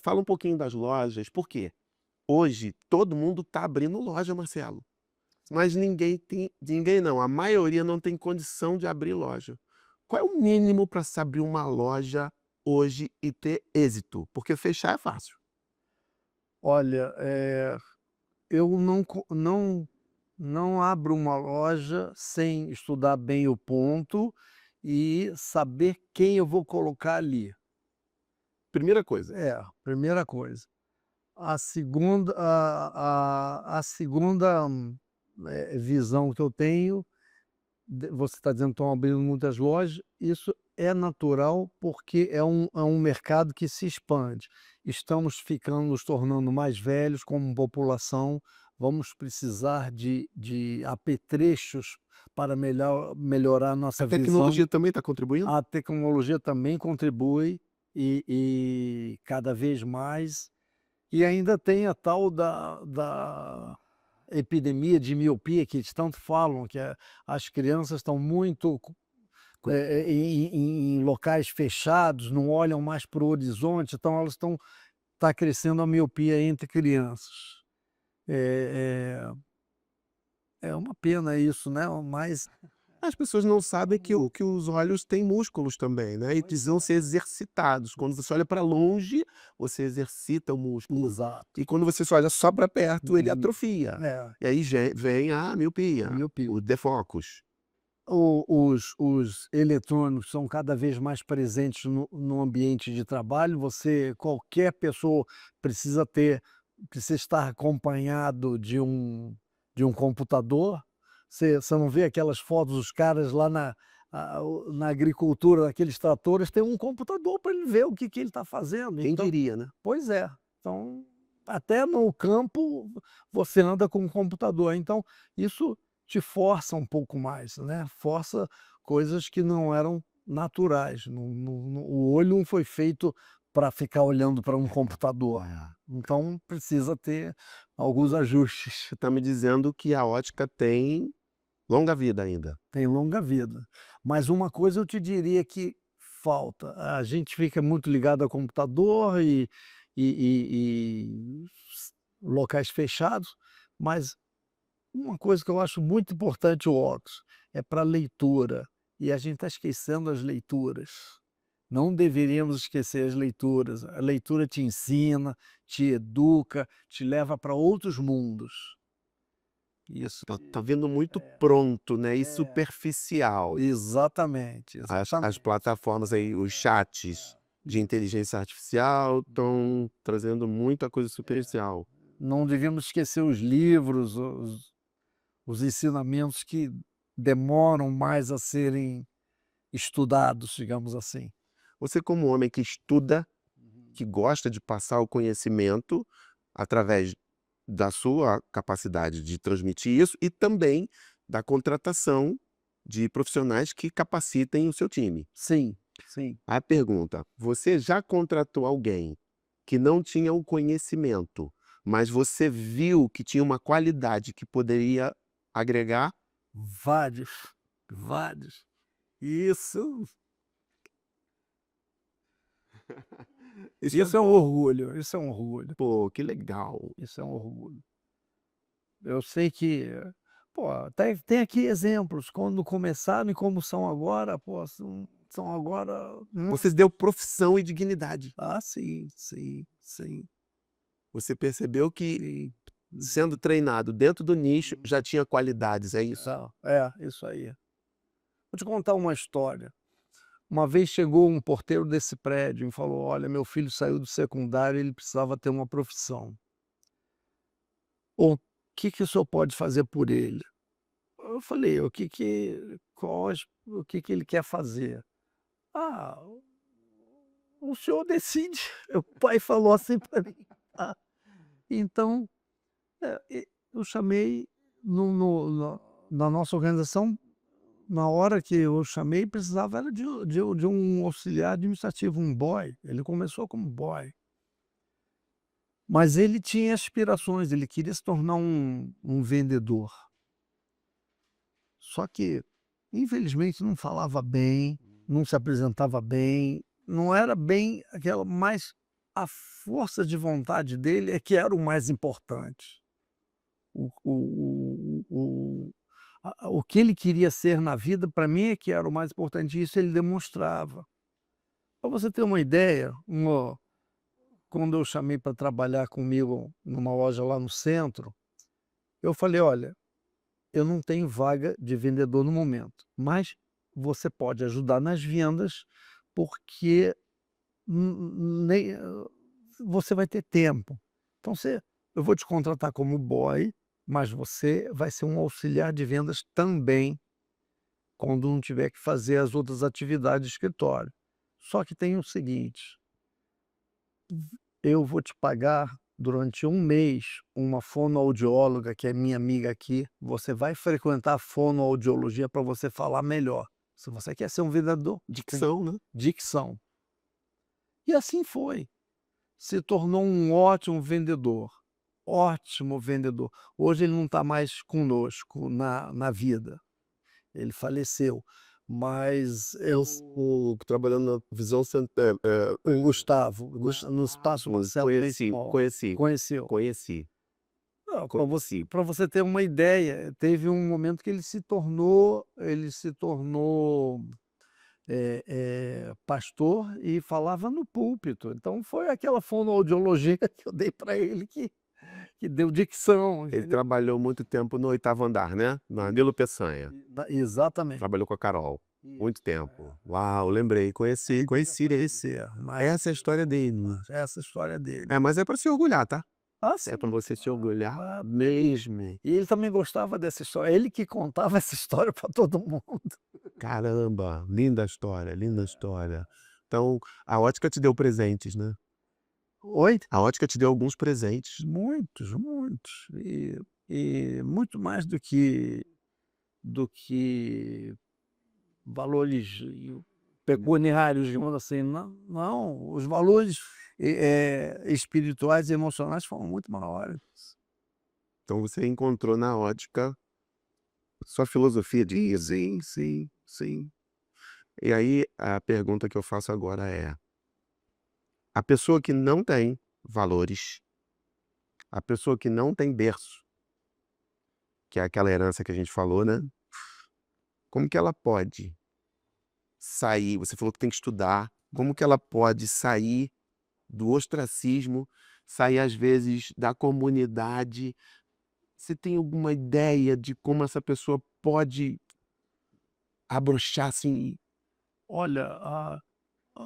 Fala um pouquinho das lojas. Por quê? Hoje, todo mundo está abrindo loja, Marcelo. Mas ninguém não, a maioria não tem condição de abrir loja. Qual é o mínimo para se abrir uma loja hoje e ter êxito? Porque fechar é fácil. Olha, eu não abro uma loja sem estudar bem o ponto e saber quem eu vou colocar ali. Primeira coisa. Primeira coisa. A segunda visão que eu tenho, você está dizendo que estão abrindo muitas lojas, isso é natural porque é um mercado que se expande. Estamos nos tornando mais velhos como população, vamos precisar de apetrechos para melhorar a nossa A visão. tecnologia também está contribuindo? A tecnologia também contribui e cada vez mais. E ainda tem a tal da epidemia de miopia que eles tanto falam, que as crianças estão muito em locais fechados, não olham mais para o horizonte, então elas está crescendo a miopia entre crianças. É uma pena isso, né? Mas As pessoas não sabem que os olhos têm músculos também, né? E precisam ser exercitados. Quando você olha para longe, você exercita o músculo. exato. E quando você olha só para perto, ele atrofia. É, E aí vem a miopia, miopia. o defocus. Os eletrônicos são cada vez mais presentes no ambiente de trabalho. Qualquer pessoa precisa estar acompanhado de um computador. Você não vê aquelas fotos dos caras lá na agricultura, naqueles tratores, tem um computador para ele ver o que ele está fazendo. Quem Então, diria, né? pois é. Então, até no campo você anda com um computador. Então, isso te força um pouco mais, né? Força coisas que não eram naturais. O olho não foi feito para ficar olhando para um computador. Então precisa ter alguns ajustes. Você está me dizendo que a ótica tem longa vida ainda. Tem longa vida. Mas uma coisa eu te diria que falta. A gente fica muito ligado ao computador e locais fechados, mas uma coisa que eu acho muito importante o óculos é para leitura. E a gente está esquecendo as leituras. Não deveríamos esquecer as leituras. A leitura te ensina, te educa, te leva para outros mundos. Isso. Tá vindo muito pronto, né? E superficial. Exatamente, As exatamente. plataformas aí, os chats de inteligência artificial estão trazendo muita coisa superficial. Não devíamos esquecer os livros, os ensinamentos que demoram mais a serem estudados, digamos assim. Você, como homem que estuda, que gosta de passar o conhecimento através da sua capacidade de transmitir isso e também da contratação de profissionais que capacitem o seu time. Sim, sim. A pergunta: você já contratou alguém que não tinha o conhecimento, mas você viu que tinha uma qualidade que poderia agregar? Vários, vários. Isso é um orgulho, isso é um orgulho, Pô, que legal. isso é um orgulho. Eu sei que, pô, tem aqui exemplos, quando começaram e como são agora, pô, são agora Você deu profissão e dignidade. sim, sim, sim, Você percebeu que, sim. sendo treinado dentro do nicho, já tinha qualidades, é isso? Isso aí. Vou te contar uma história. Uma vez chegou um porteiro desse prédio e falou: "Olha, meu filho saiu do secundário, ele precisava ter uma profissão. O que o senhor pode fazer por ele?" Eu falei: o que ele quer fazer?" "Ah, o senhor decide." O pai falou assim para mim. Ah, então, eu chamei na nossa organização. Na hora que eu chamei, precisava era de um auxiliar administrativo, um boy. Ele começou como boy. Mas ele tinha aspirações, ele queria se tornar um vendedor. Só que, infelizmente, não falava bem, não se apresentava bem, não era bem aquela, mas a força de vontade dele é que era o mais importante. O que ele queria ser na vida, para mim, é que era o mais importante, e isso ele demonstrava. Para você ter uma ideia, quando eu chamei para trabalhar comigo numa loja lá no centro, eu falei: "Olha, eu não tenho vaga de vendedor no momento, mas você pode ajudar nas vendas, porque você vai ter tempo. Então eu vou te contratar como boy, mas você vai ser um auxiliar de vendas também, quando não tiver que fazer as outras atividades de escritório. Só que tem o seguinte, eu vou te pagar durante um mês uma fonoaudióloga, que é minha amiga aqui. Você vai frequentar a fonoaudiologia para você falar melhor. Se você quer ser um vendedor, Dicção, né? dicção." E assim foi. Se tornou um ótimo vendedor. Ótimo vendedor. Hoje ele não está mais conosco na vida. Ele faleceu. Mas Trabalhando na visão o Gustavo, no Espaço Marcelo conheceu. conheci. Para você ter uma ideia, teve um momento que ele se tornou pastor e falava no púlpito. Então foi aquela fonoaudiologia que eu dei para ele que deu dicção. Ele trabalhou muito tempo no 8º andar, né? Na Nilo Peçanha. Exatamente. Trabalhou com a Carol. Muito tempo. Uau, lembrei. Conheci esse. Essa é a história dele. Essa é a história dele. Mas é para se orgulhar, tá? Sim. É para você se orgulhar mesmo. E ele também gostava dessa história. Ele que contava essa história para todo mundo. Caramba, linda história, linda história. Então, a ótica te deu presentes, né? Oi? A ótica te deu alguns presentes. Muitos, muitos. E muito mais do que valores pecuniários, digamos assim. Não, não, os valores espirituais e emocionais foram muito maiores. Então você encontrou na ótica sua filosofia de sim, sim, sim. E aí a pergunta que eu faço agora é: a pessoa que não tem valores, a pessoa que não tem berço, que é aquela herança que a gente falou, né? Como que ela pode sair? Você falou que tem que estudar. Como que ela pode sair do ostracismo, sair às vezes da comunidade? Você tem alguma ideia de como essa pessoa pode abrochar assim? Olha,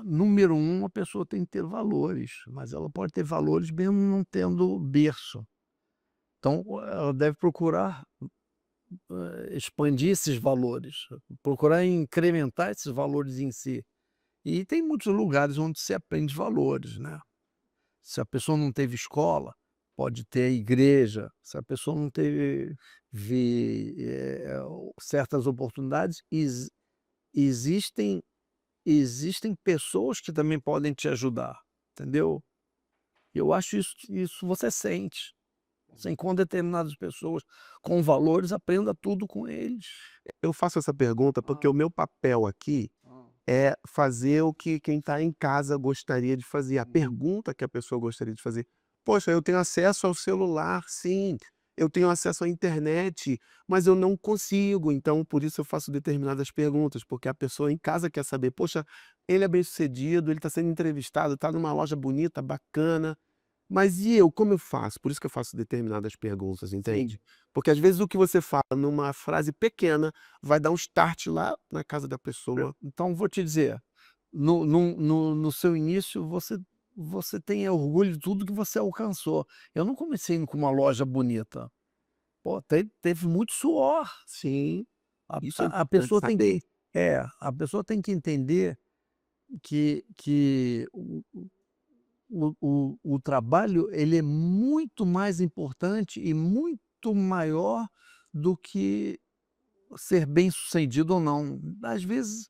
número um, a pessoa tem que ter valores, mas ela pode ter valores mesmo não tendo berço. Então, ela deve procurar expandir esses valores, procurar incrementar esses valores em si. E tem muitos lugares onde se aprende valores, né? Se a pessoa não teve escola, pode ter a igreja. Se a pessoa não teve certas oportunidades, existem existem pessoas que também podem te ajudar, entendeu? Eu acho isso você sente. Você encontra determinadas pessoas com valores, aprenda tudo com eles. Eu faço essa pergunta porque o meu papel aqui é fazer o que quem está em casa gostaria de fazer. A pergunta que a pessoa gostaria de fazer: poxa, eu tenho acesso ao celular, sim, eu tenho acesso à internet, mas eu não consigo. Então, por isso eu faço determinadas perguntas, porque a pessoa em casa quer saber: poxa, ele é bem-sucedido, ele está sendo entrevistado, está numa loja bonita, bacana. Mas e eu, como eu faço? Por isso que eu faço determinadas perguntas, entende? Porque às vezes o que você fala numa frase pequena vai dar um start lá na casa da pessoa. Então, vou te dizer, no seu início, você tem orgulho de tudo que você alcançou. Eu não comecei com uma loja bonita. Pô, teve muito suor. Sim, A, isso é a importante pessoa tem saber. que, a pessoa tem que entender que o trabalho ele é muito mais importante e muito maior do que ser bem-sucedido ou não. Às vezes,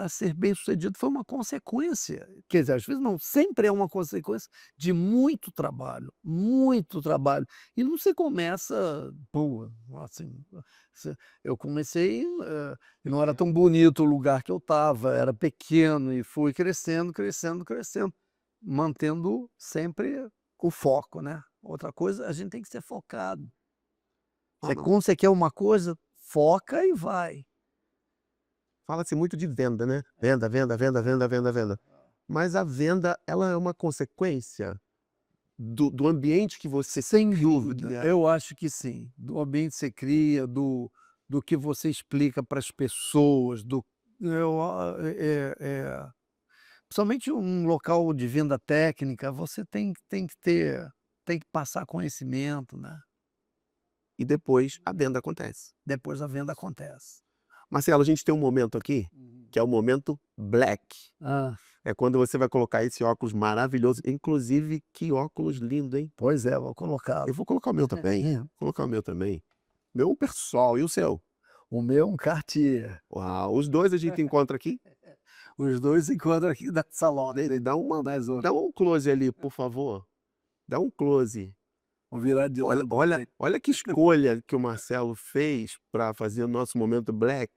ser bem-sucedido foi uma consequência, quer dizer, às vezes não, sempre é uma consequência de muito trabalho, muito trabalho. E não se começa, pô, assim, eu comecei, não era tão bonito o lugar que eu estava, era pequeno e fui crescendo, crescendo, crescendo, mantendo sempre o foco, né? Outra coisa, a gente tem que ser focado. Quando você quer uma coisa, foca e vai. Fala-se muito de venda, né? Venda, venda, venda, venda, venda, venda. Mas a venda, ela é uma consequência do ambiente que você Sem cria. dúvida, eu acho que sim. Do ambiente que você cria, do que você explica para as pessoas, principalmente um local de venda técnica, você tem que passar conhecimento, né? E depois a venda acontece. Depois a venda acontece. Marcelo, a gente tem um momento aqui, que é o momento black. Ah, É quando você vai colocar esse óculos maravilhoso. Inclusive, que óculos lindo, hein? pois é, vou colocar. Eu vou colocar o meu também. Vou colocar o meu também. Meu é um Persol. E o seu? O meu é um Cartier. Uau, os dois a gente encontra aqui. Os dois se encontram aqui na salão, né? Dá um close ali, por favor. Dá um close. Vou virar de Olha, lado. olha, olha que escolha que o Marcelo fez para fazer o nosso momento black.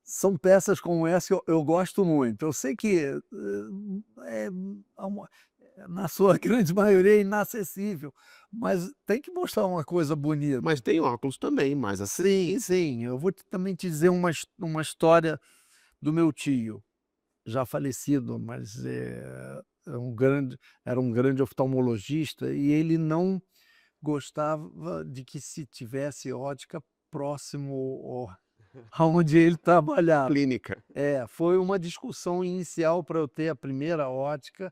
São peças como essa que eu gosto muito. Eu sei que na sua grande maioria é inacessível, mas tem que mostrar uma coisa bonita. Mas tem óculos também, mas assim. Sim, eu vou também te dizer uma história do meu tio, já falecido, mas era um grande oftalmologista e ele não gostava de que se tivesse ótica próximo aonde ele trabalhava. Clínica. Foi uma discussão inicial para eu ter a primeira ótica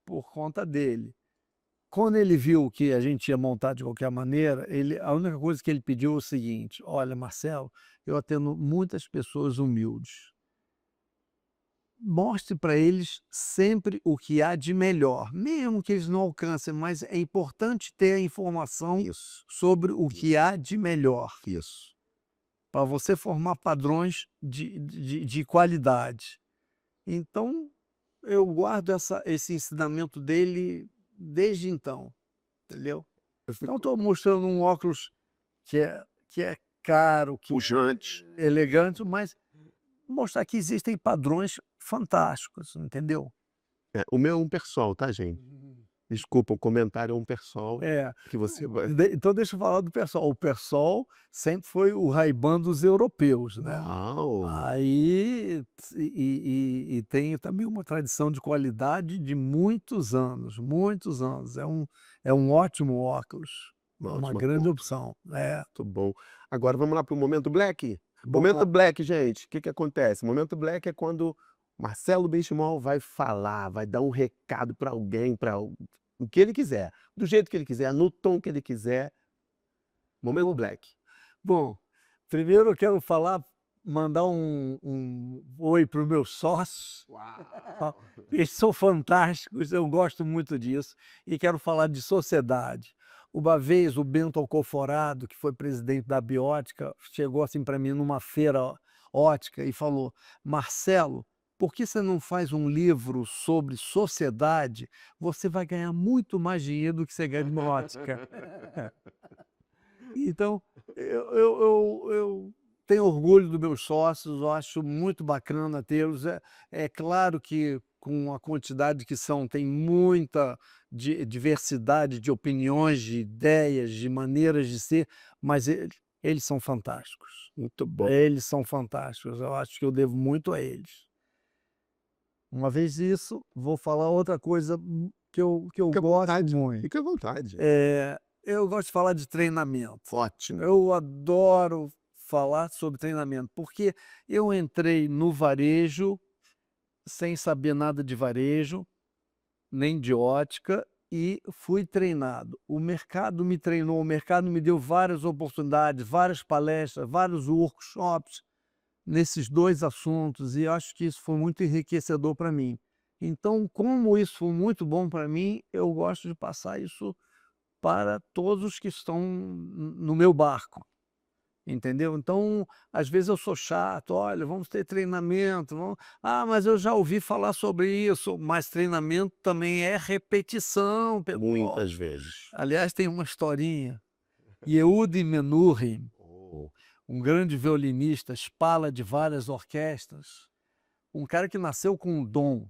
por conta dele. Quando ele viu que a gente ia montar de qualquer maneira, a única coisa que ele pediu é o seguinte: olha, Marcelo, eu atendo muitas pessoas humildes. Mostre para eles sempre o que há de melhor, mesmo que eles não alcancem, mas é importante ter a informação Isso, sobre o que há de melhor. isso. para você formar padrões de qualidade. Então, eu guardo esse ensinamento dele desde então, entendeu? Eu fico Então, estou mostrando um óculos que é caro, que pujante. é elegante, mas mostrar que existem padrões fantásticos, entendeu? O meu é um Persol, tá, gente? Desculpa, o comentário é um Persol É. que você vai. Então deixa eu falar do Persol. O Persol sempre foi o Ray-Ban dos europeus, né? Uau! Aí e tem também uma tradição de qualidade de muitos anos, muitos anos. É um ótimo óculos, Uma uma ótima grande cor. opção. É. Muito bom. Agora vamos lá para o Momento Black. Vamos Momento lá. Black, gente, o que que acontece? Momento Black é quando Marcelo Benchimol vai falar, vai dar um recado para alguém, para o que ele quiser, do jeito que ele quiser, no tom que ele quiser. Momento Black. Bom, primeiro eu quero mandar um oi para os meus sócios. Eles são fantásticos, eu gosto muito disso. E quero falar de sociedade. Uma vez o Bento Alcoforado, que foi presidente da Biótica, chegou assim para mim numa feira ótica e falou: Marcelo, por que você não faz um livro sobre sociedade? Você vai ganhar muito mais dinheiro do que você ganha de ótica. Então, eu tenho orgulho dos meus sócios, eu acho muito bacana tê-los. É claro que com a quantidade que são, tem muita diversidade de opiniões, de ideias, de maneiras de ser, mas eles são fantásticos. Muito bom. Eles são fantásticos, eu acho que eu devo muito a eles. Uma vez isso, vou falar outra coisa que eu Fica à gosto vontade. muito. Fica à vontade. Eu gosto de falar de treinamento. Ótimo. Eu adoro falar sobre treinamento, porque eu entrei no varejo sem saber nada de varejo, nem de ótica, e fui treinado. O mercado me treinou, o mercado me deu várias oportunidades, várias palestras, vários workshops nesses dois assuntos, e acho que isso foi muito enriquecedor para mim. Então, como isso foi muito bom para mim, eu gosto de passar isso para todos os que estão no meu barco, entendeu? Então, às vezes eu sou chato, olha, vamos ter treinamento, mas eu já ouvi falar sobre isso, mas treinamento também é repetição. Muitas vezes. Aliás, tem uma historinha. Yehudi Menuhin, um grande violinista, espala de várias orquestras, um cara que nasceu com um dom,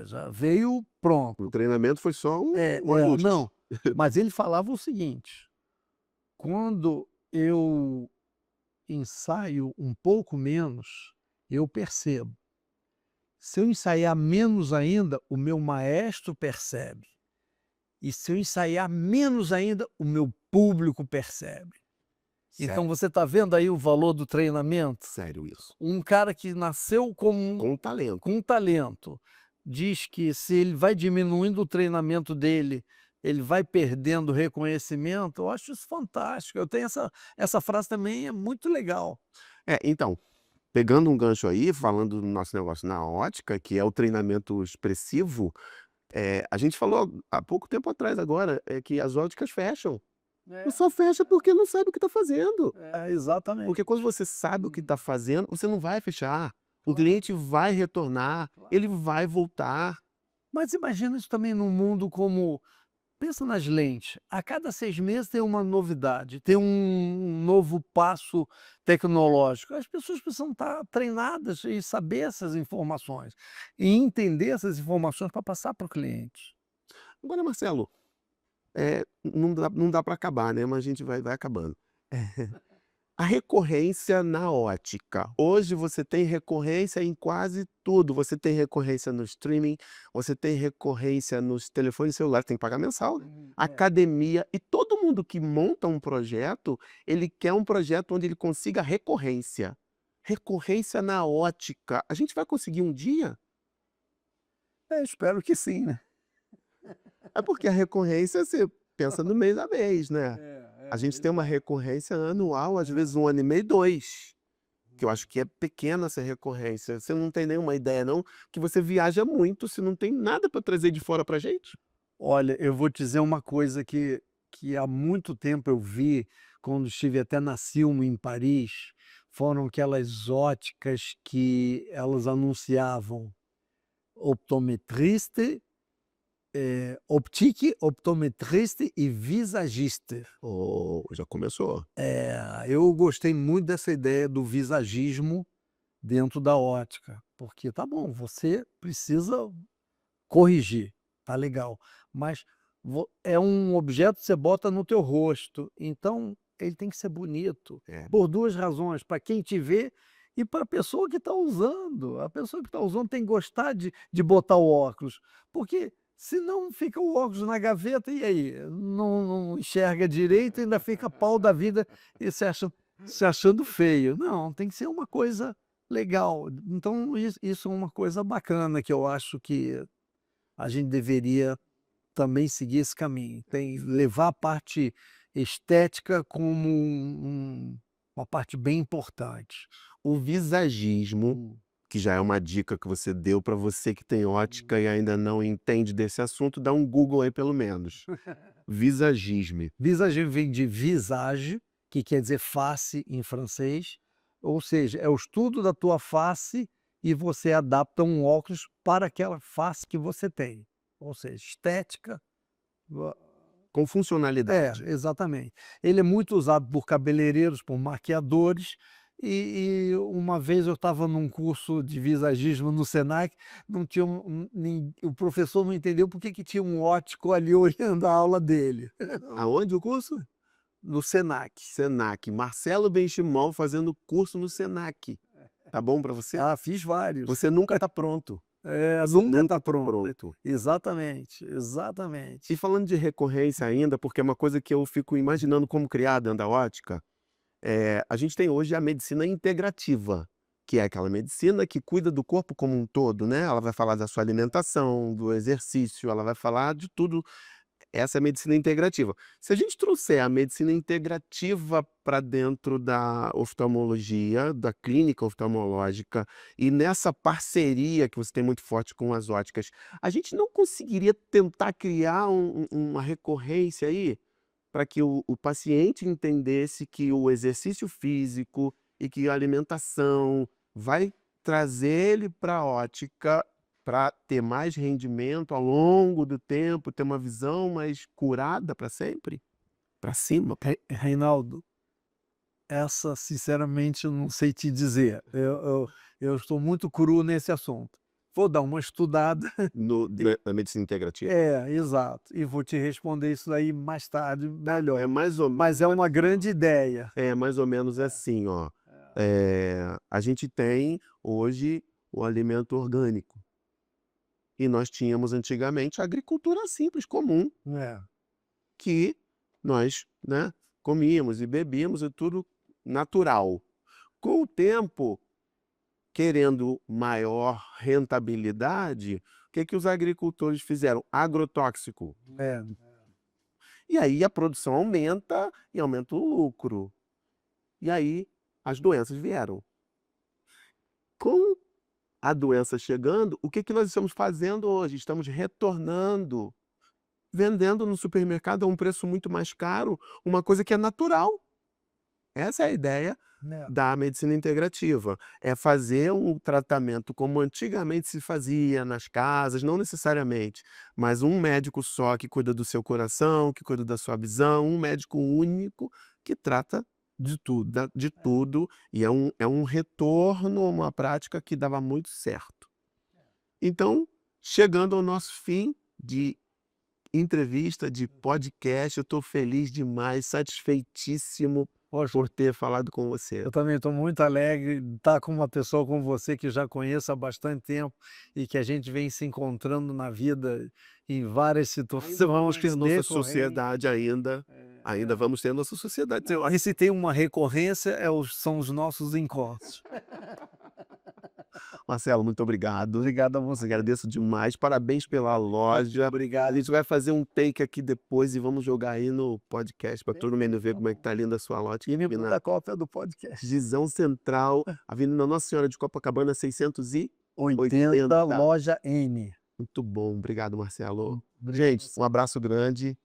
já veio pronto. O treinamento foi só um ajuste. Não, mas ele falava o seguinte: quando eu ensaio um pouco menos, eu percebo. Se eu ensaiar menos ainda, o meu maestro percebe. E se eu ensaiar menos ainda, o meu público percebe. Então você está vendo aí o valor do treinamento? Sério isso. Um cara que nasceu Com talento. com talento diz que se ele vai diminuindo o treinamento dele, ele vai perdendo reconhecimento. Eu acho isso fantástico. Eu tenho essa frase também, é muito legal. Então, pegando um gancho aí, falando do nosso negócio na ótica, que é o treinamento expressivo, a gente falou há pouco tempo atrás agora, que as óticas fecham. Só fecha porque não sabe o que está fazendo. Exatamente. Porque quando você sabe o que está fazendo, você não vai fechar. O cliente vai retornar, ele vai voltar. Mas imagina isso também num mundo como... Pensa nas lentes. A cada 6 meses tem uma novidade, tem um novo passo tecnológico. As pessoas precisam estar treinadas e saber essas informações. E entender essas informações para passar para o cliente. Agora, Marcelo, não dá para acabar, né? Mas a gente vai acabando. A recorrência na ótica. Hoje você tem recorrência em quase tudo. Você tem recorrência no streaming, você tem recorrência nos telefones celulares, tem que pagar mensal, né? Academia. E todo mundo que monta um projeto, ele quer um projeto onde ele consiga recorrência. Recorrência na ótica. A gente vai conseguir um dia? Espero que sim, né? É porque a recorrência você pensa no mês a mês, né? A gente tem uma recorrência anual, às vezes 1 ano e meio, 2. Que eu acho que é pequena essa recorrência. Você não tem nenhuma ideia, não? Que você viaja muito, se não tem nada para trazer de fora pra gente? Olha, eu vou te dizer uma coisa que há muito tempo eu vi, quando estive até na Silmo, em Paris. foram aquelas óticas que elas anunciavam optometriste, optique, optometriste e visagiste. Oh, já começou. Eu gostei muito dessa ideia do visagismo dentro da ótica, porque tá bom, você precisa corrigir, tá legal, mas é um objeto que você bota no teu rosto, então ele tem que ser bonito, É. por 2 razões, para quem te vê e para a pessoa que está usando. A pessoa que está usando tem que gostar de botar o óculos, porque senão fica o óculos na gaveta e aí? Não enxerga direito, ainda fica pau da vida e se achando feio. Não, tem que ser uma coisa legal. Então isso é uma coisa bacana que eu acho que a gente deveria também seguir esse caminho. Tem levar a parte estética como uma parte bem importante. O visagismo, que já é uma dica que você deu para você que tem ótica e ainda não entende desse assunto, dá um Google aí pelo menos. Visagismo. Visagismo vem de visage, que quer dizer face em francês, ou seja, é o estudo da tua face e você adapta um óculos para aquela face que você tem. Ou seja, estética. Com funcionalidade. Exatamente. Ele é muito usado por cabeleireiros, por maquiadores, e uma vez eu estava num curso de visagismo no Senac, não tinha o professor não entendeu por que tinha um ótico ali olhando a aula dele. Aonde o curso? No Senac. Senac. Marcelo Benchimol fazendo curso no Senac. Tá bom para você? Fiz vários. Você nunca está pronto. Nunca está pronto. Pronto. Exatamente, exatamente. E falando de recorrência ainda, porque é uma coisa que eu fico imaginando como criar dentro da ótica, a gente tem hoje a medicina integrativa, que é aquela medicina que cuida do corpo como um todo, né? Ela vai falar da sua alimentação, do exercício, ela vai falar de tudo. Essa é a medicina integrativa. Se a gente trouxer a medicina integrativa para dentro da oftalmologia, da clínica oftalmológica, e nessa parceria que você tem muito forte com as óticas, a gente não conseguiria tentar criar uma recorrência aí para que o paciente entendesse que o exercício físico e que a alimentação vai trazer ele para a ótica para ter mais rendimento ao longo do tempo, ter uma visão mais curada para sempre? Para cima? Reinaldo, essa sinceramente eu não sei te dizer. Eu estou muito cru nesse assunto. Vou dar uma estudada. Na medicina integrativa? Exato. E vou te responder isso aí mais tarde, melhor. Mas é uma grande ideia. É mais ou menos assim, ó. A gente tem hoje o alimento orgânico. E nós tínhamos antigamente a agricultura simples, comum, que nós, né, comíamos e bebíamos e tudo natural. Com o tempo, querendo maior rentabilidade, o que os agricultores fizeram? Agrotóxico. E aí a produção aumenta e aumenta o lucro. E aí as doenças vieram. Com a doença chegando, o que nós estamos fazendo hoje? Estamos retornando, vendendo no supermercado a um preço muito mais caro, uma coisa que é natural. Essa é a ideia da medicina integrativa. É fazer um tratamento como antigamente se fazia nas casas, não necessariamente, mas um médico só que cuida do seu coração, que cuida da sua visão, um médico único que trata de tudo, e é um retorno, uma prática que dava muito certo. Então, chegando ao nosso fim de entrevista, de podcast, eu estou feliz demais, satisfeitíssimo por ter falado com você. Eu também estou muito alegre de estar com uma pessoa como você que já conheço há bastante tempo e que a gente vem se encontrando na vida em várias situações. Vamos ter nossa sociedade ainda vamos ter nossa sociedade. E se tem uma recorrência, são os nossos encontros. Marcelo, muito obrigado. Obrigado a você. Agradeço demais. Parabéns pela loja. Obrigado. A gente vai fazer um take aqui depois e vamos jogar aí no podcast para todo mundo ver como é que tá linda a sua loja. E me manda a cópia do podcast. Visão Central, Avenida Nossa Senhora de Copacabana, 680, loja N. Muito bom. Obrigado, Marcelo. Gente, um abraço grande.